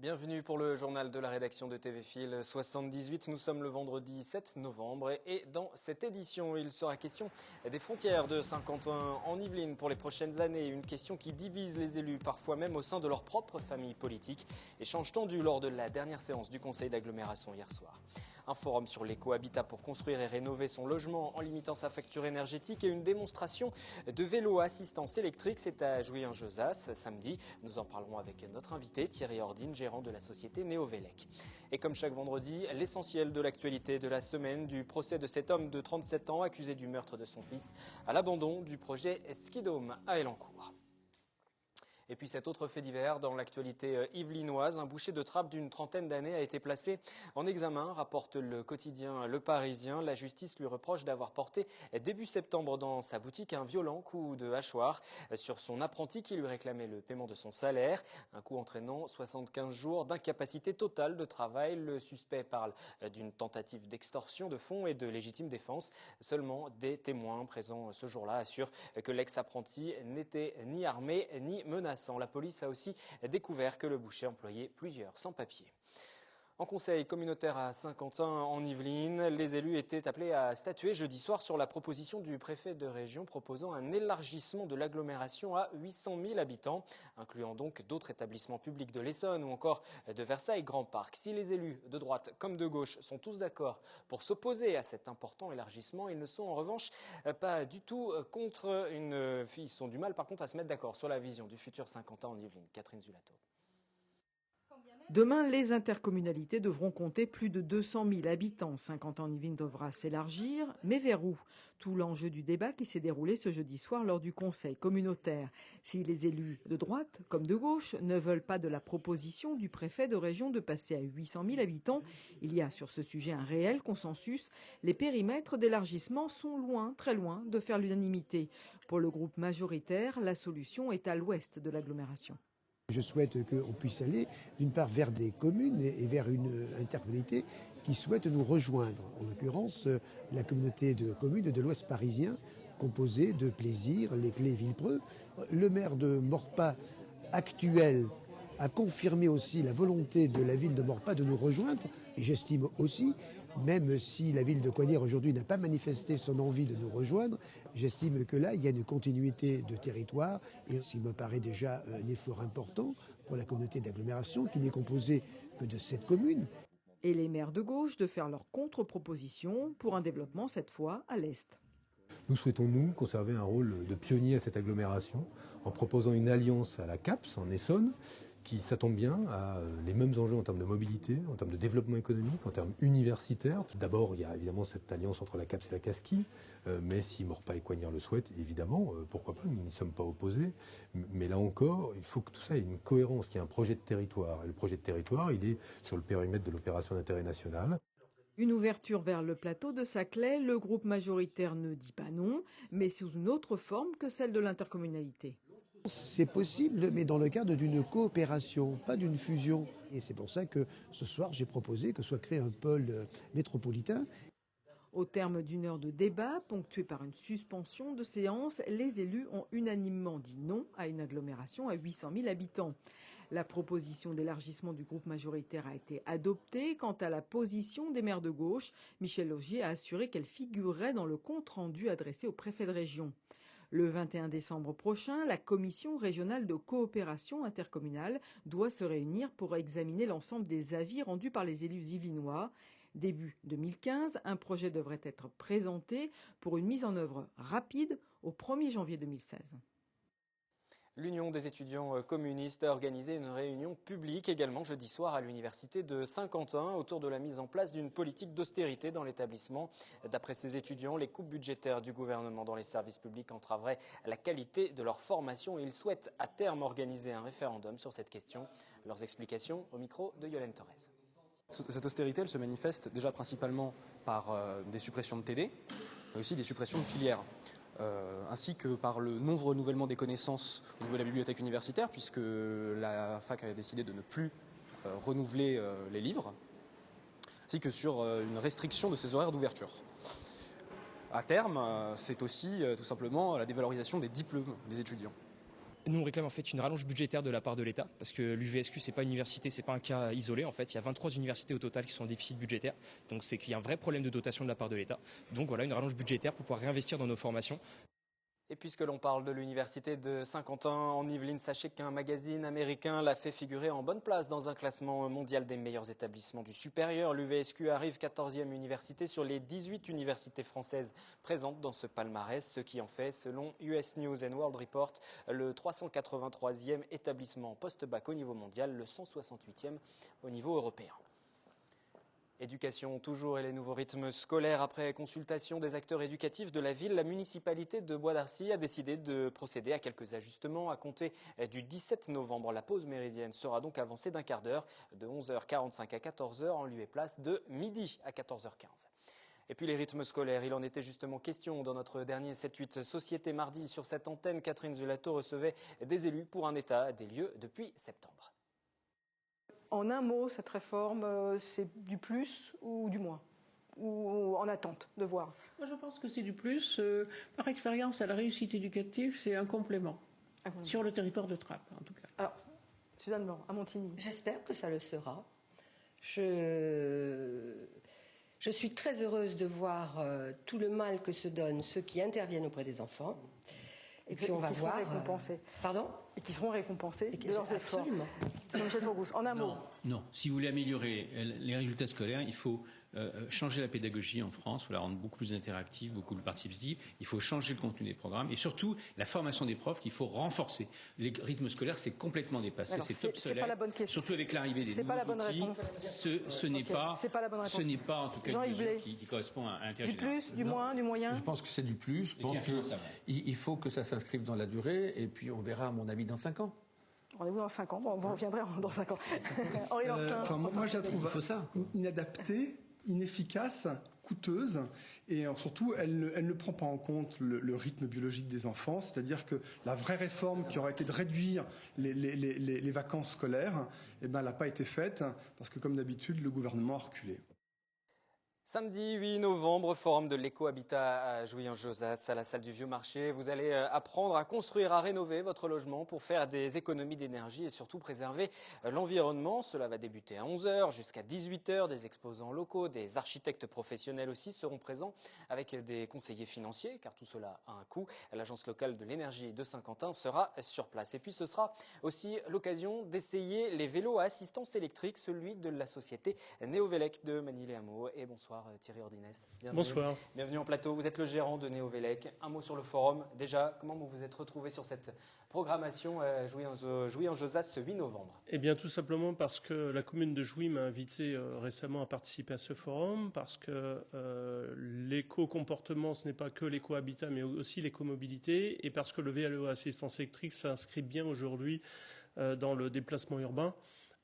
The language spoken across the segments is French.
Bienvenue pour le journal de la rédaction de TV Fil 78. Nous sommes le vendredi 7 novembre et dans cette édition, il sera question des frontières de Saint-Quentin en Yvelines pour les prochaines années. Une question qui divise les élus, parfois même au sein de leur propre famille politique. Échange tendu lors de la dernière séance du conseil d'agglomération hier soir. Un forum sur l'éco-habitat pour construire et rénover son logement en limitant sa facture énergétique et une démonstration de vélo à assistance électrique. C'est à Jouy-en-Josas samedi. Nous en parlerons avec notre invité Thierry Ordine, gérant de la société Néo-Vélec. Et comme chaque vendredi, l'essentiel de l'actualité de la semaine, du procès de cet homme de 37 ans accusé du meurtre de son fils à l'abandon du projet Skidome à Elancourt. Et puis cet autre fait divers dans l'actualité yvelinoise, un boucher de trappe d'une trentaine d'années a été placé en examen, rapporte le quotidien Le Parisien. La justice lui reproche d'avoir porté début septembre dans sa boutique un violent coup de hachoir sur son apprenti qui lui réclamait le paiement de son salaire. Un coup entraînant 75 jours d'incapacité totale de travail. Le suspect parle d'une tentative d'extorsion de fonds et de légitime défense. Seulement des témoins présents ce jour-là assurent que l'ex-apprenti n'était ni armé ni menacé. La police a aussi découvert que le boucher employait plusieurs sans-papiers. En conseil communautaire à Saint-Quentin en Yvelines, les élus étaient appelés à statuer jeudi soir sur la proposition du préfet de région proposant un élargissement de l'agglomération à 800 000 habitants, incluant donc d'autres établissements publics de l'Essonne ou encore de Versailles Grand Parc. Si les élus de droite comme de gauche sont tous d'accord pour s'opposer à cet important élargissement, ils ne sont en revanche pas du tout contre ils sont du mal par contre à se mettre d'accord sur la vision du futur Saint-Quentin en Yvelines. Catherine Zulato. Demain, les intercommunalités devront compter plus de 200 000 habitants. Saint-Quentin-en-Yvelines devra s'élargir, mais vers où? Tout l'enjeu du débat qui s'est déroulé ce jeudi soir lors du conseil communautaire. Si les élus de droite comme de gauche ne veulent pas de la proposition du préfet de région de passer à 800 000 habitants, il y a sur ce sujet un réel consensus. Les périmètres d'élargissement sont loin, très loin, de faire l'unanimité. Pour le groupe majoritaire, la solution est à l'ouest de l'agglomération. Je souhaite qu'on puisse aller d'une part vers des communes et vers une intercommunalité qui souhaite nous rejoindre. En l'occurrence, la communauté de communes de l'Ouest parisien, composée de Plaisir, Les Clés, Villepreux. Le maire de Maurepas actuel a confirmé aussi la volonté de la ville de Maurepas de nous rejoindre. Et j'estime aussi, même si la ville de Coignières aujourd'hui n'a pas manifesté son envie de nous rejoindre, j'estime que là, il y a une continuité de territoire et il me paraît déjà un effort important pour la communauté d'agglomération qui n'est composée que de 7 communes. Et les maires de gauche de faire leur contre-proposition pour un développement cette fois à l'est. Nous souhaitons, nous, conserver un rôle de pionnier à cette agglomération en proposant une alliance à la CAPS en Essonne qui, ça tombe bien, a les mêmes enjeux en termes de mobilité, en termes de développement économique, en termes universitaires. D'abord, il y a évidemment cette alliance entre la CAPS et la CASQui, mais si Maurepas et Coignières le souhaitent, évidemment, pourquoi pas, nous n'y sommes pas opposés. Mais là encore, il faut que tout ça ait une cohérence, qu'il y ait un projet de territoire. Et le projet de territoire, il est sur le périmètre de l'opération d'intérêt national. Une ouverture vers le plateau de Saclay, le groupe majoritaire ne dit pas non, mais sous une autre forme que celle de l'intercommunalité. C'est possible, mais dans le cadre d'une coopération, pas d'une fusion. Et c'est pour ça que ce soir, j'ai proposé que soit créé un pôle métropolitain. Au terme d'une heure de débat, ponctuée par une suspension de séance, les élus ont unanimement dit non à une agglomération à 800 000 habitants. La proposition d'élargissement du groupe majoritaire a été adoptée. Quant à la position des maires de gauche, Michel Laugier a assuré qu'elle figurerait dans le compte-rendu adressé au préfet de région. Le 21 décembre prochain, la commission régionale de coopération intercommunale doit se réunir pour examiner l'ensemble des avis rendus par les élus yvelinois. Début 2015, un projet devrait être présenté pour une mise en œuvre rapide au 1er janvier 2016. L'Union des étudiants communistes a organisé une réunion publique également jeudi soir à l'université de Saint-Quentin autour de la mise en place d'une politique d'austérité dans l'établissement. D'après ces étudiants, les coupes budgétaires du gouvernement dans les services publics entraveraient la qualité de leur formation et ils souhaitent à terme organiser un référendum sur cette question. Leurs explications au micro de Yolène Torres. Cette austérité, elle se manifeste déjà principalement par des suppressions de TD, mais aussi des suppressions de filières. Ainsi que par le non-renouvellement des connaissances au niveau de la bibliothèque universitaire, puisque la fac a décidé de ne plus renouveler les livres, ainsi que sur une restriction de ses horaires d'ouverture. À terme, c'est aussi tout simplement la dévalorisation des diplômes des étudiants. Nous, on réclame en fait une rallonge budgétaire de la part de l'État, parce que l'UVSQ, c'est pas une université, c'est pas un cas isolé. En fait, il y a 23 universités au total qui sont en déficit budgétaire. Donc, c'est qu'il y a un vrai problème de dotation de la part de l'État. Donc, voilà, une rallonge budgétaire pour pouvoir réinvestir dans nos formations. Et puisque l'on parle de l'université de Saint-Quentin en Yvelines, sachez qu'un magazine américain l'a fait figurer en bonne place dans un classement mondial des meilleurs établissements du supérieur. L'UVSQ arrive 14e université sur les 18 universités françaises présentes dans ce palmarès, ce qui en fait, selon US News and World Report, le 383e établissement post-bac au niveau mondial, le 168e au niveau européen. Éducation toujours et les nouveaux rythmes scolaires. Après consultation des acteurs éducatifs de la ville, la municipalité de Bois d'Arcy a décidé de procéder à quelques ajustements à compter du 17 novembre. La pause méridienne sera donc avancée d'un quart d'heure, de 11h45 à 14h en lieu et place de midi à 14h15. Et puis les rythmes scolaires, il en était justement question dans notre dernier 7-8 Société mardi. Sur cette antenne, Catherine Zulato recevait des élus pour un état des lieux depuis septembre. En un mot, cette réforme, c'est du plus ou du moins? Ou en attente de voir? Moi, je pense que c'est du plus. Par expérience, à la réussite éducative, c'est un complément. Sur le territoire de Trappes, en tout cas. Alors, Suzanne Blanc, à Montigny. J'espère que ça le sera. Je suis très heureuse de voir tout le mal que se donnent ceux qui interviennent auprès des enfants. Et puis on va voir. Récompensés. Pardon? Et qui seront récompensés de leurs efforts. Absolument. Jean-Michel Fourgousse, en un mot. Non. Si vous voulez améliorer les résultats scolaires, il faut changer la pédagogie en France, il faut la rendre beaucoup plus interactive, beaucoup plus participative. Il faut changer le contenu des programmes et surtout la formation des profs qu'il faut renforcer. Les rythmes scolaires, c'est complètement dépassé, c'est obsolète. C'est pas la bonne question. Surtout avec l'arrivée des nouveaux outils. Ce n'est pas. C'est pas la bonne réponse. Ce n'est pas en tout cas une mesure qui correspond à l'intérêt général. Du plus, du moins, du moyen. Je pense que c'est du plus. Je pense qu'il faut que ça s'inscrive dans la durée et puis on verra à mon avis dans 5 ans. Rendez-vous dans 5 ans. Bon, on reviendrait dans 5 ans. Henri Lancelin. Moi, je la trouve inadaptée, inefficace, coûteuse et surtout, elle ne prend pas en compte le rythme biologique des enfants. C'est-à-dire que la vraie réforme qui aurait été de réduire les vacances scolaires, elle n'a pas été faite parce que, comme d'habitude, le gouvernement a reculé. Samedi 8 novembre, forum de l'écohabitat à Jouy-en-Josas, à la salle du Vieux-Marché. Vous allez apprendre à construire, à rénover votre logement pour faire des économies d'énergie et surtout préserver l'environnement. Cela va débuter à 11h jusqu'à 18h. Des exposants locaux, des architectes professionnels aussi seront présents avec des conseillers financiers car tout cela a un coût. L'agence locale de l'énergie de Saint-Quentin sera sur place. Et puis ce sera aussi l'occasion d'essayer les vélos à assistance électrique, celui de la société Néovélec de Manille-les-Hameaux. Et bonsoir Thierry Ordinès. Bienvenue. Bonsoir. Bienvenue en plateau. Vous êtes le gérant de Néovélec. Un mot sur le forum. Déjà, comment vous vous êtes retrouvé sur cette programmation Jouy-en-Josas ce 8 novembre? Eh bien, tout simplement parce que la commune de Jouy m'a invité récemment à participer à ce forum, parce que l'éco-comportement, ce n'est pas que l'éco-habitat, mais aussi l'éco-mobilité, et parce que le VLE assistance électrique s'inscrit bien aujourd'hui dans le déplacement urbain.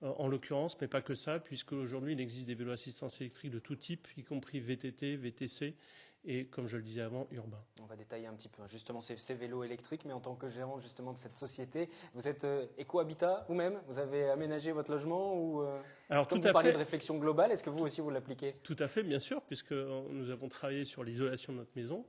En l'occurrence, mais pas que ça, puisque aujourd'hui il existe des vélos assistance électrique de tout type, y compris VTT, VTC et, comme je le disais avant, urbain. On va détailler un petit peu justement ces vélos électriques, mais en tant que gérant justement de cette société, vous êtes éco-habitat vous-même? Vous avez aménagé votre logement ou Alors, comme vous parlez de réflexion globale, est-ce que vous aussi vous l'appliquez? Tout à fait, bien sûr, puisque nous avons travaillé sur l'isolation de notre maison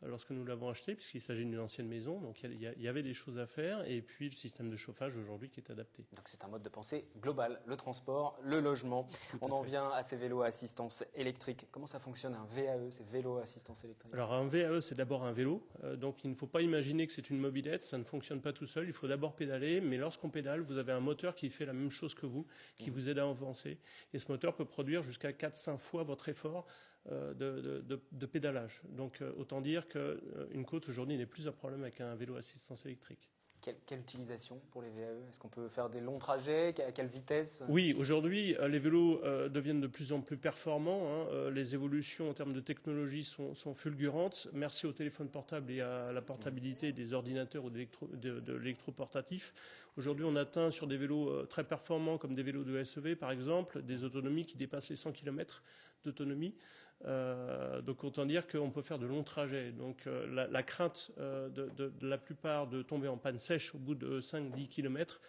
lorsque nous l'avons acheté, puisqu'il s'agit d'une ancienne maison, donc il y avait des choses à faire, et puis le système de chauffage aujourd'hui qui est adapté. Donc c'est un mode de pensée global, le transport, le logement. On en vient à ces vélos à assistance électrique. Comment ça fonctionne un VAE, ces vélos à assistance électrique? Alors un VAE, c'est d'abord un vélo, donc il ne faut pas imaginer que c'est une mobilette, ça ne fonctionne pas tout seul, il faut d'abord pédaler, mais lorsqu'on pédale, vous avez un moteur qui fait la même chose que vous, qui vous aide à avancer, et ce moteur peut produire jusqu'à 4-5 fois votre effort de pédalage. Donc autant dire qu'une côte aujourd'hui n'est plus un problème avec un vélo assistance électrique. Quelle utilisation pour les VAE? Est-ce qu'on peut faire des longs trajets? À quelle vitesse? Oui, aujourd'hui, les vélos deviennent de plus en plus performants. Les évolutions en termes de technologie sont fulgurantes. Merci au téléphone portable et à la portabilité des ordinateurs ou de l'électroportatif. Aujourd'hui, on atteint sur des vélos très performants, comme des vélos de SEV, par exemple, des autonomies qui dépassent les 100 km d'autonomie. Donc autant dire qu'on peut faire de longs trajets. Donc la crainte de la plupart de tomber en panne sèche au bout de 5-10 km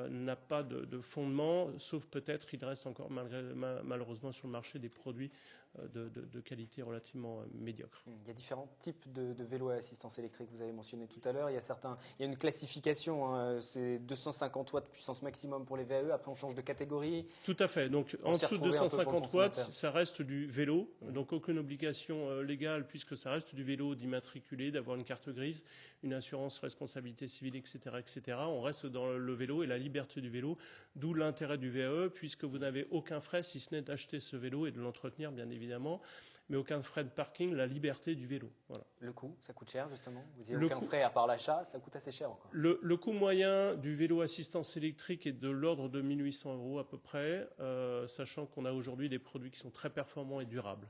n'a pas de fondement, sauf peut-être il reste encore malheureusement sur le marché des produits de qualité relativement médiocre. Il y a différents types de vélos à assistance électrique, vous avez mentionné tout à l'heure. Il y a une classification, hein, c'est 250 watts puissance maximum pour les VAE, après on change de catégorie. Tout à fait, donc en dessous de 250 watts, ça reste du vélo, donc aucune obligation légale puisque ça reste du vélo d'immatriculer, d'avoir une carte grise, une assurance responsabilité civile, etc., etc. On reste dans le vélo et la liberté du vélo, d'où l'intérêt du VAE puisque vous n'avez aucun frais si ce n'est d'acheter ce vélo et de l'entretenir bien évidemment, mais aucun frais de parking, la liberté du vélo. Voilà. Le coût, ça coûte cher justement? Vous dites aucun frais à part l'achat, ça coûte assez cher encore. Le coût moyen du vélo assistance électrique est de l'ordre de 1 800 € à peu près, sachant qu'on a aujourd'hui des produits qui sont très performants et durables.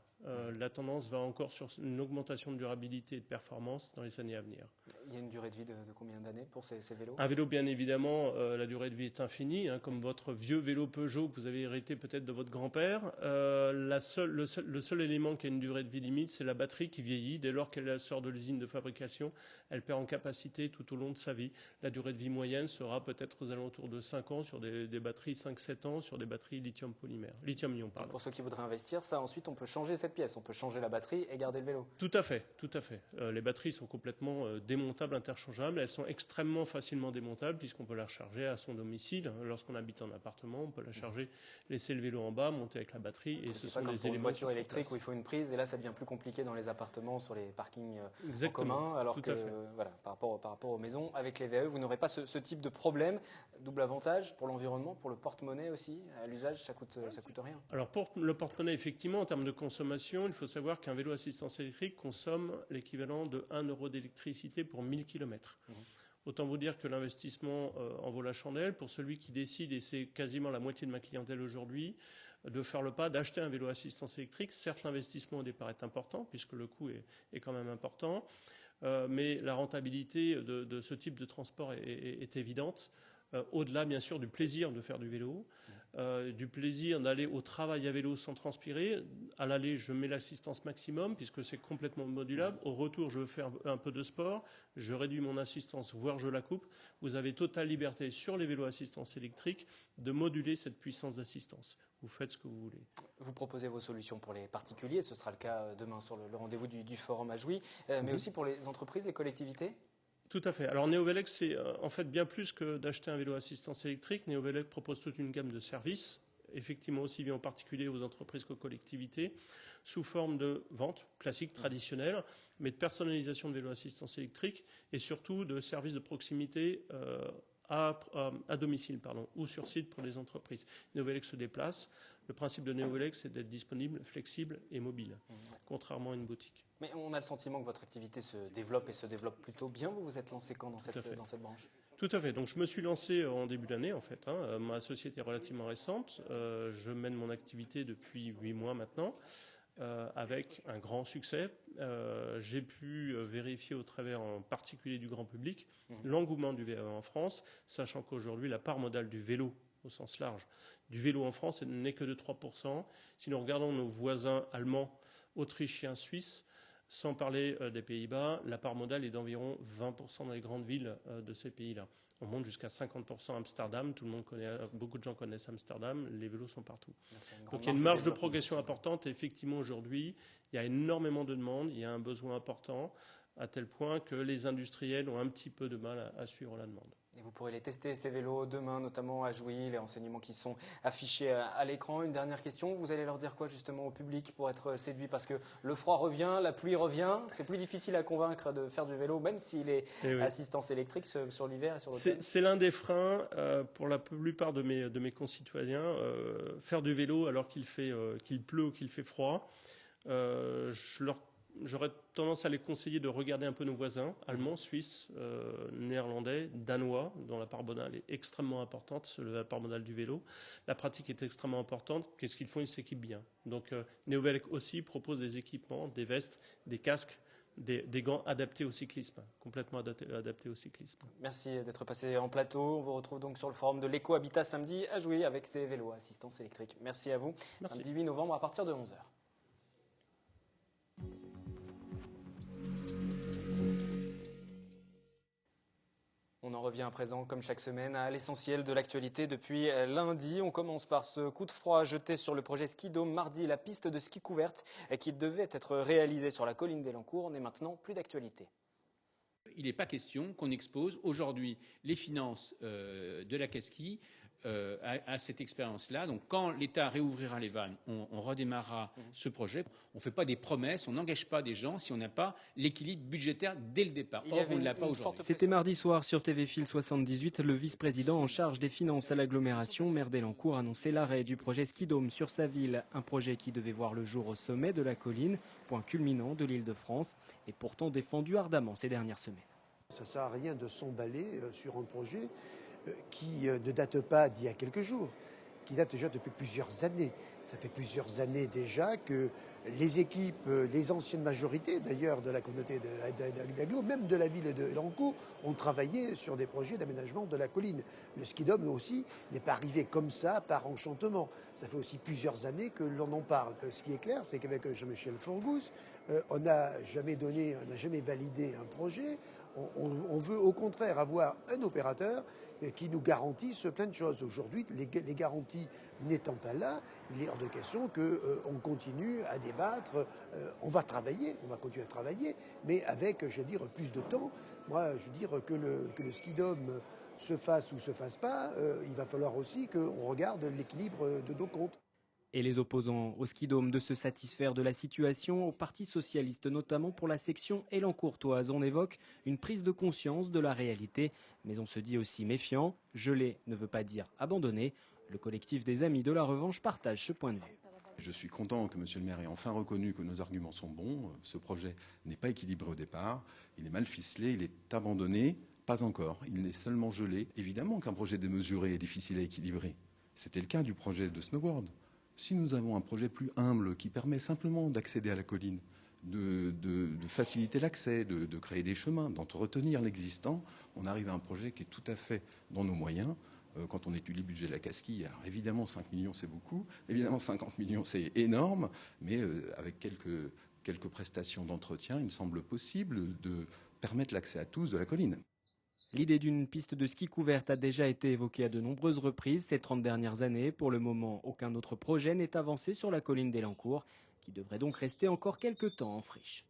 La tendance va encore sur une augmentation de durabilité et de performance dans les années à venir. Il y a une durée de vie de combien d'années pour ces vélos? Un vélo, bien évidemment, la durée de vie est infinie, hein, comme votre vieux vélo Peugeot que vous avez hérité peut-être de votre grand-père. Le seul élément qui a une durée de vie limite, c'est la batterie qui vieillit. Dès lors qu'elle sort de l'usine de fabrication, elle perd en capacité tout au long de sa vie. La durée de vie moyenne sera peut-être aux alentours de 5 ans sur des batteries 5-7 ans sur des batteries lithium-ion. Pour ceux qui voudraient investir, ça ensuite on peut changer cette pièce, on peut changer la batterie et garder le vélo. Tout à fait, tout à fait. Les batteries sont complètement démontables, interchangeables. Elles sont extrêmement facilement démontables puisqu'on peut la recharger à son domicile. Lorsqu'on habite en appartement, on peut la charger, laisser le vélo en bas, monter avec la batterie. Et ce sont pas comme pour une voiture électrique où il faut une prise et là ça devient plus compliqué dans les appartements, sur les parkings en commun, alors que voilà, par rapport aux maisons, avec les VAE, vous n'aurez pas ce type de problème. Double avantage pour l'environnement, pour le porte-monnaie aussi. À l'usage, ça coûte rien. Alors pour le porte-monnaie, effectivement, en termes de consommation, il faut savoir qu'un vélo assistance électrique consomme l'équivalent de 1 € d'électricité pour 1000 km. Autant vous dire que l'investissement en vaut la chandelle pour celui qui décide, et c'est quasiment la moitié de ma clientèle aujourd'hui, de faire le pas d'acheter un vélo assistance électrique. Certes, l'investissement au départ est important, puisque le coût est quand même important, mais la rentabilité de ce type de transport est évidente. Au-delà, bien sûr, du plaisir de faire du vélo, du plaisir d'aller au travail à vélo sans transpirer. À l'aller, je mets l'assistance maximum, puisque c'est complètement modulable. Au retour, je veux faire un peu de sport, je réduis mon assistance, voire je la coupe. Vous avez totale liberté sur les vélos assistance électrique de moduler cette puissance d'assistance. Vous faites ce que vous voulez. Vous proposez vos solutions pour les particuliers, ce sera le cas demain sur le rendez-vous du forum à Jouy, mais aussi pour les entreprises, les collectivités? Tout à fait. Alors Neovelec, c'est en fait bien plus que d'acheter un vélo assistance électrique. Neovelec propose toute une gamme de services, effectivement aussi bien aux particuliers, aux entreprises qu'aux collectivités, sous forme de vente classique, traditionnelle, mais de personnalisation de vélo assistance électrique et surtout de services de proximité à domicile ou sur site pour les entreprises. Neovelec se déplace. Le principe de Neovelec, c'est d'être disponible, flexible et mobile, contrairement à une boutique. Mais on a le sentiment que votre activité se développe et se développe plutôt bien. Vous vous êtes lancé quand dans cette branche? Tout à fait. Donc je me suis lancé en début d'année en fait. Ma société est relativement récente. Je mène mon activité depuis 8 mois maintenant. Avec un grand succès. J'ai pu vérifier au travers en particulier du grand public l'engouement du VAE en France, sachant qu'aujourd'hui la part modale du vélo au sens large du vélo en France n'est que de 3%. Si nous regardons nos voisins allemands, autrichiens, suisses, sans parler des Pays-Bas, la part modale est d'environ 20% dans les grandes villes de ces pays-là. On monte jusqu'à 50% à Amsterdam. Tout le monde connaît, beaucoup de gens connaissent Amsterdam. Les vélos sont partout. Donc il y a une marge de progression importante. Et effectivement, aujourd'hui, il y a énormément de demandes. Il y a un besoin important à tel point que les industriels ont un petit peu de mal à suivre la demande. Et vous pourrez les tester, ces vélos, demain, notamment à Jouy, les renseignements qui sont affichés à l'écran. Une dernière question, vous allez leur dire quoi justement au public pour être séduit? Parce que le froid revient, la pluie revient, c'est plus difficile à convaincre de faire du vélo, même s'il est assistance électrique sur l'hiver et sur l'automne. C'est l'un des freins pour la plupart de mes concitoyens. Faire du vélo alors qu'il pleut ou qu'il fait froid, j'aurais tendance à les conseiller de regarder un peu nos voisins, allemands, suisses, néerlandais, danois, dont la part modale est extrêmement importante, la part modale du vélo. La pratique est extrêmement importante. Qu'est-ce qu'ils font? Ils s'équipent bien. Donc Neovelec aussi propose des équipements, des vestes, des casques, des gants adaptés au cyclisme, complètement adaptés au cyclisme. Merci d'être passé en plateau. On vous retrouve donc sur le forum de l'Eco-Habitat samedi à Jouy avec ces vélos à assistance électrique. Merci à vous. Merci. Samedi 8 novembre à partir de 11h. On On en revient à présent, comme chaque semaine, à l'essentiel de l'actualité depuis lundi. On commence par ce coup de froid jeté sur le projet Skidome mardi. La piste de ski couverte qui devait être réalisée sur la colline d'Elancourt n'est maintenant plus d'actualité. Il n'est pas question qu'on expose aujourd'hui les finances de la Casquie à cette expérience-là. Donc quand l'État réouvrira les vannes, on redémarrera ce projet. On ne fait pas des promesses, on n'engage pas des gens si on n'a pas l'équilibre budgétaire dès le départ. Or, on ne l'a pas aujourd'hui. C'était mardi soir sur TV Fil 78. Le vice-président en charge des finances à l'agglomération, maire d'Elancourt, annonçait l'arrêt du projet Skidome sur sa ville. Un projet qui devait voir le jour au sommet de la colline, point culminant de l'Île-de-France, et pourtant défendu ardemment ces dernières semaines. Ça ne sert à rien de s'emballer sur un projet qui ne date pas d'il y a quelques jours, qui date déjà depuis plusieurs années. Ça fait plusieurs années déjà que les équipes, les anciennes majorités d'ailleurs de la communauté d'Aglo, même de la ville de Elancourt, ont travaillé sur des projets d'aménagement de la colline. Le Skidome aussi n'est pas arrivé comme ça par enchantement. Ça fait aussi plusieurs années que l'on en parle. Ce qui est clair, c'est qu'avec Jean-Michel Forgous, on n'a jamais validé un projet. On veut au contraire avoir un opérateur qui nous garantisse plein de choses. Aujourd'hui, les garanties n'étant pas là, il est hors de question qu'on continue à débattre. On va continuer à travailler, mais avec, je veux dire, plus de temps. Moi, je veux dire que le Skidome se fasse ou se fasse pas, il va falloir aussi qu'on regarde l'équilibre de nos comptes. Et les opposants au Skidome de se satisfaire de la situation, au Parti socialiste notamment pour la section élancourtoise. On évoque une prise de conscience de la réalité, mais on se dit aussi méfiant. Geler ne veut pas dire abandonner. Le collectif des Amis de la Revanche partage ce point de vue. Je suis content que monsieur le maire ait enfin reconnu que nos arguments sont bons. Ce projet n'est pas équilibré au départ, il est mal ficelé, il est abandonné. Pas encore, il est seulement gelé. Évidemment qu'un projet démesuré est difficile à équilibrer. C'était le cas du projet de Snowboard. Si nous avons un projet plus humble qui permet simplement d'accéder à la colline, de faciliter l'accès, de créer des chemins, d'entretenir l'existant, on arrive à un projet qui est tout à fait dans nos moyens. Quand on étudie le budget de la Casquie, alors évidemment 5 millions c'est beaucoup, évidemment 50 millions c'est énorme, mais avec quelques prestations d'entretien, il me semble possible de permettre l'accès à tous de la colline. L'idée d'une piste de ski couverte a déjà été évoquée à de nombreuses reprises ces 30 dernières années. Pour le moment, aucun autre projet n'est avancé sur la colline d'Elancourt, qui devrait donc rester encore quelques temps en friche.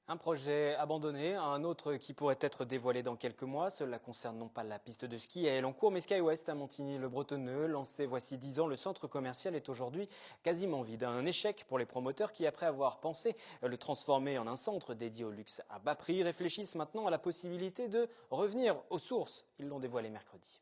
Un projet abandonné, un autre qui pourrait être dévoilé dans quelques mois. Cela concerne non pas la piste de ski à Elancourt, mais SkyWest à Montigny-le-Bretonneux. Lancé voici 10 ans, le centre commercial est aujourd'hui quasiment vide. Un échec pour les promoteurs qui, après avoir pensé le transformer en un centre dédié au luxe à bas prix, réfléchissent maintenant à la possibilité de revenir aux sources. Ils l'ont dévoilé mercredi.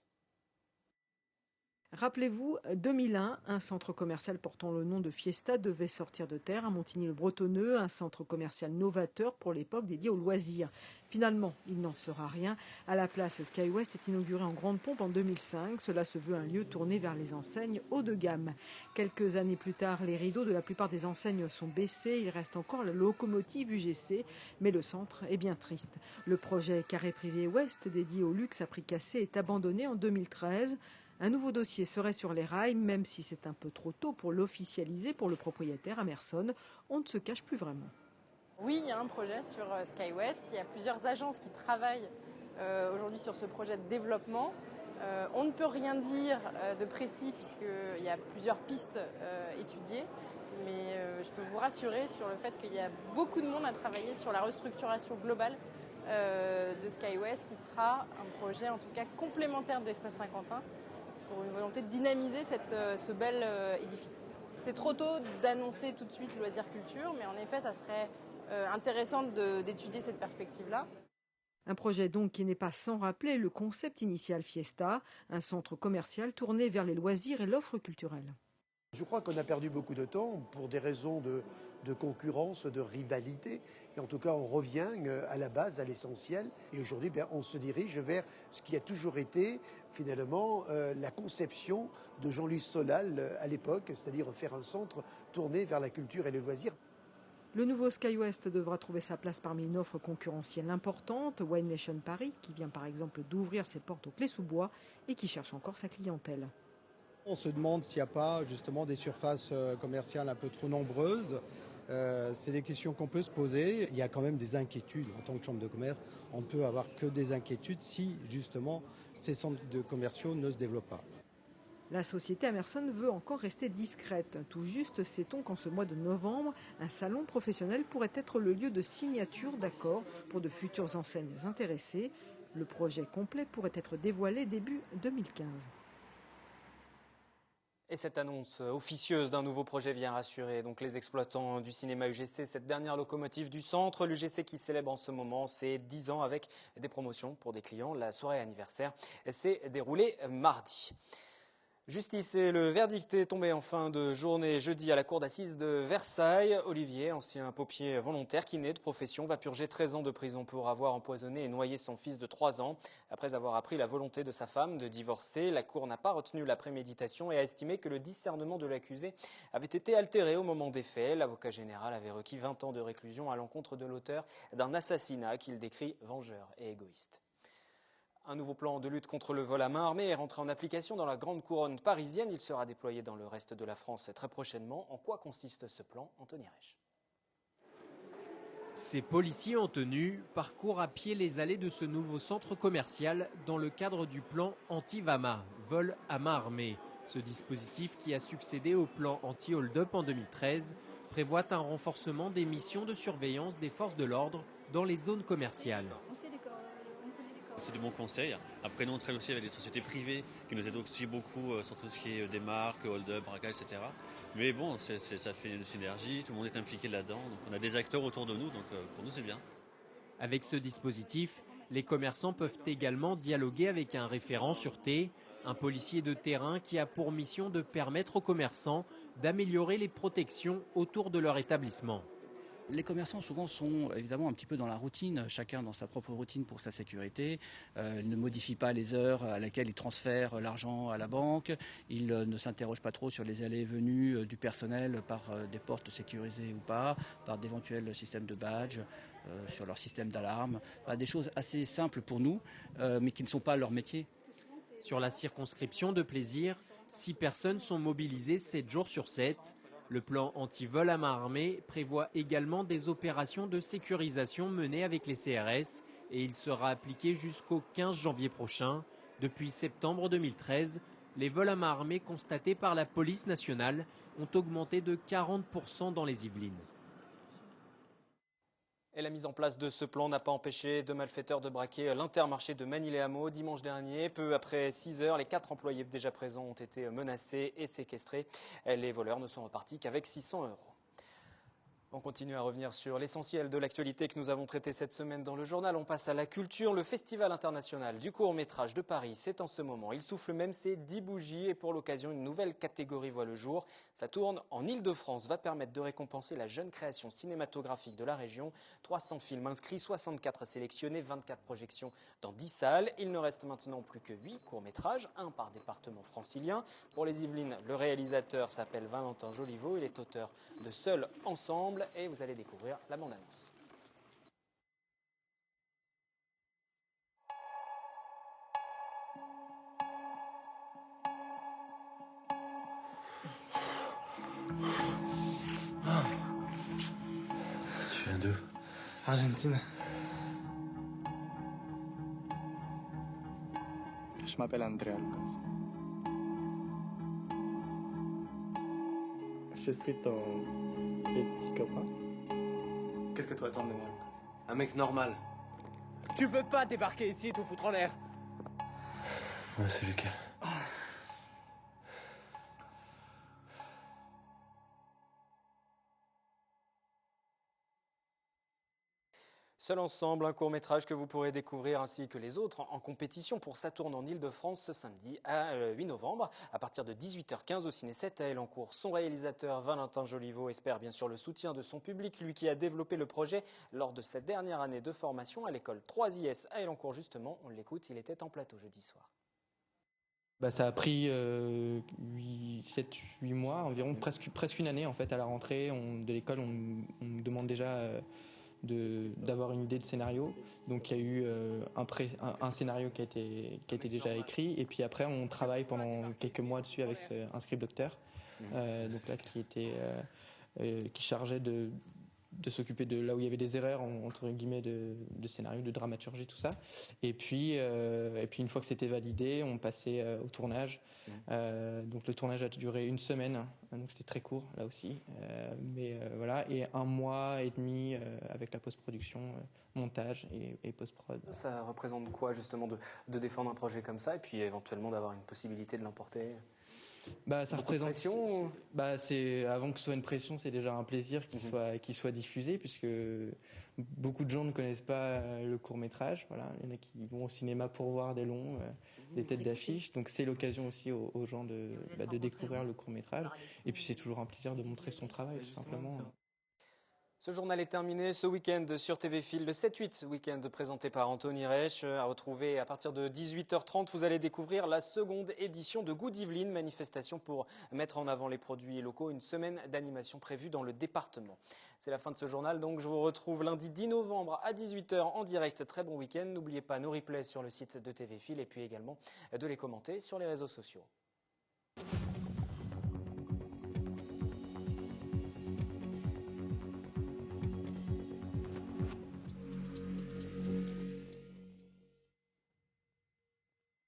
Rappelez-vous, 2001, un centre commercial portant le nom de Fiesta devait sortir de terre à Montigny-le-Bretonneux, un centre commercial novateur pour l'époque dédié aux loisirs. Finalement, il n'en sera rien. À la place, SkyWest est inauguré en grande pompe en 2005. Cela se veut un lieu tourné vers les enseignes haut de gamme. Quelques années plus tard, les rideaux de la plupart des enseignes sont baissés. Il reste encore la locomotive UGC, mais le centre est bien triste. Le projet Carré Privé Ouest, dédié au luxe à prix cassé, est abandonné en 2013. Un nouveau dossier serait sur les rails, même si c'est un peu trop tôt pour l'officialiser pour le propriétaire Amerson. On ne se cache plus vraiment. Oui, il y a un projet sur SkyWest. Il y a plusieurs agences qui travaillent aujourd'hui sur ce projet de développement. On ne peut rien dire de précis puisqu'il y a plusieurs pistes étudiées. Mais je peux vous rassurer sur le fait qu'il y a beaucoup de monde à travailler sur la restructuration globale de SkyWest, qui sera un projet en tout cas complémentaire de l'Espace Saint-Quentin, pour une volonté de dynamiser ce bel édifice. C'est trop tôt d'annoncer tout de suite loisirs culture, mais en effet, ça serait intéressant d'étudier cette perspective-là. Un projet donc qui n'est pas sans rappeler le concept initial Fiesta, un centre commercial tourné vers les loisirs et l'offre culturelle. Je crois qu'on a perdu beaucoup de temps pour des raisons de concurrence, de rivalité. Et en tout cas, on revient à la base, à l'essentiel. Et aujourd'hui, on se dirige vers ce qui a toujours été, finalement, la conception de Jean-Louis Solal à l'époque, c'est-à-dire faire un centre tourné vers la culture et les loisirs. Le nouveau SkyWest devra trouver sa place parmi une offre concurrentielle importante. Wine Nation Paris, qui vient par exemple d'ouvrir ses portes au Clé-sous-Bois et qui cherche encore sa clientèle. On se demande s'il n'y a pas justement des surfaces commerciales un peu trop nombreuses C'est des questions qu'on peut se poser. Il y a quand même des inquiétudes. En tant que chambre de commerce, on ne peut avoir que des inquiétudes si, justement, ces centres de commerciaux ne se développent pas. La société Amerson veut encore rester discrète. Tout juste sait-on qu'en ce mois de novembre, un salon professionnel pourrait être le lieu de signature d'accords pour de futures enseignes intéressées. Le projet complet pourrait être dévoilé début 2015. Et cette annonce officieuse d'un nouveau projet vient rassurer donc les exploitants du cinéma UGC, cette dernière locomotive du centre. L'UGC qui célèbre en ce moment ses 10 ans avec des promotions pour des clients. La soirée anniversaire s'est déroulée mardi. Justice et le verdict est tombé en fin de journée jeudi à la cour d'assises de Versailles. Olivier, ancien pompier volontaire kiné de profession, va purger 13 ans de prison pour avoir empoisonné et noyé son fils de 3 ans. Après avoir appris la volonté de sa femme de divorcer, la cour n'a pas retenu la préméditation et a estimé que le discernement de l'accusé avait été altéré au moment des faits. L'avocat général avait requis 20 ans de réclusion à l'encontre de l'auteur d'un assassinat qu'il décrit vengeur et égoïste. Un nouveau plan de lutte contre le vol à main armée est rentré en application dans la grande couronne parisienne. Il sera déployé dans le reste de la France très prochainement. En quoi consiste ce plan? Anthony Reich. Ces policiers en tenue parcourent à pied les allées de ce nouveau centre commercial dans le cadre du plan anti-VAMA, vol à main armée. Ce dispositif, qui a succédé au plan anti-hold-up en 2013, prévoit un renforcement des missions de surveillance des forces de l'ordre dans les zones commerciales. C'est du bon conseil. Après, nous, on travaille aussi avec des sociétés privées qui nous aident aussi beaucoup sur tout ce qui est démarques, hold-up, braquage, etc. Mais bon, ça fait une synergie, tout le monde est impliqué là-dedans. Donc on a des acteurs autour de nous, donc pour nous, c'est bien. Avec ce dispositif, les commerçants peuvent également dialoguer avec un référent sûreté, un policier de terrain qui a pour mission de permettre aux commerçants d'améliorer les protections autour de leur établissement. Les commerçants souvent sont évidemment un petit peu dans la routine, chacun dans sa propre routine pour sa sécurité. Ils ne modifient pas les heures à laquelle ils transfèrent l'argent à la banque. Ils ne s'interrogent pas trop sur les allées et venues du personnel par des portes sécurisées ou pas, par d'éventuels systèmes de badge, sur leur système d'alarme. Enfin, des choses assez simples pour nous, mais qui ne sont pas leur métier. Sur la circonscription de Plaisir, 6 personnes sont mobilisées 7 jours sur 7. Le plan anti-vol à main armée prévoit également des opérations de sécurisation menées avec les CRS et il sera appliqué jusqu'au 15 janvier prochain. Depuis septembre 2013, les vols à main armée constatés par la police nationale ont augmenté de 40% dans les Yvelines. Et la mise en place de ce plan n'a pas empêché de malfaiteurs de braquer l'Intermarché de Manille-les-Hameaux dimanche dernier. Peu après 6 heures, les 4 employés déjà présents ont été menacés et séquestrés. Les voleurs ne sont repartis qu'avec 600 €. On continue à revenir sur l'essentiel de l'actualité que nous avons traité cette semaine dans le journal. On passe à la culture. Le Festival international du court-métrage de Paris, c'est en ce moment. Il souffle même ses 10 bougies et pour l'occasion, une nouvelle catégorie voit le jour. Ça tourne en Ile-de-France, va permettre de récompenser la jeune création cinématographique de la région. 300 films inscrits, 64 sélectionnés, 24 projections dans 10 salles. Il ne reste maintenant plus que 8 courts-métrages, un par département francilien. Pour les Yvelines, le réalisateur s'appelle Valentin Joliveau. Il est auteur de Seul ensemble. Et vous allez découvrir la bande-annonce. Tu viens d'où? Argentine. Je m'appelle Andrea Lucas. Je suis ton petit copain. Qu'est-ce que tu attends de moi, Lucas? Un mec normal. Tu peux pas débarquer ici et tout foutre en l'air. Ouais, c'est Lucas. Seul ensemble, un court-métrage que vous pourrez découvrir ainsi que les autres en compétition pour sa tourne en Ile-de-France ce samedi à 8 novembre à partir de 18h15 au Ciné 7 à Elancourt. Son réalisateur Valentin Joliveau espère bien sûr le soutien de son public, lui qui a développé le projet lors de sa dernière année de formation à l'école 3IS à Elancourt justement. On l'écoute, il était en plateau jeudi soir. Ça a pris 7-8 mois, environ presque une année en fait à la rentrée de l'école. On me demande déjà d'avoir une idée de scénario. Donc il y a eu un scénario qui a été déjà écrit et puis après on travaille pendant quelques mois dessus avec un script docteur. Donc là qui était qui chargeait de s'occuper de là où il y avait des erreurs entre guillemets de scénario, de dramaturgie, tout ça. Et puis une fois que c'était validé, on passait au tournage. Donc le tournage a duré 1 semaine, donc c'était très court là aussi. Mais voilà, et 1 mois et demi avec la post-production, montage et post-prod. Ça représente quoi justement de défendre un projet comme ça et puis éventuellement d'avoir une possibilité de l'emporter? Ça représente. C'est avant que ce soit une pression, c'est déjà un plaisir qu'il soit diffusé, puisque beaucoup de gens ne connaissent pas le court métrage. Voilà, il y en a qui vont au cinéma pour voir des longs, des têtes d'affiche. Donc c'est l'occasion aussi aux gens de découvrir le court métrage. Et puis c'est toujours un plaisir de montrer son travail, tout simplement. Ce journal est terminé ce week-end sur TV Fil, le 7-8 week-end présenté par Anthony Reich. À retrouver à partir de 18h30, vous allez découvrir la seconde édition de Good Yvelines, manifestation pour mettre en avant les produits locaux. Une semaine d'animation prévue dans le département. C'est la fin de ce journal, donc je vous retrouve lundi 10 novembre à 18h en direct. Très bon week-end. N'oubliez pas nos replays sur le site de TV Fil et puis également de les commenter sur les réseaux sociaux.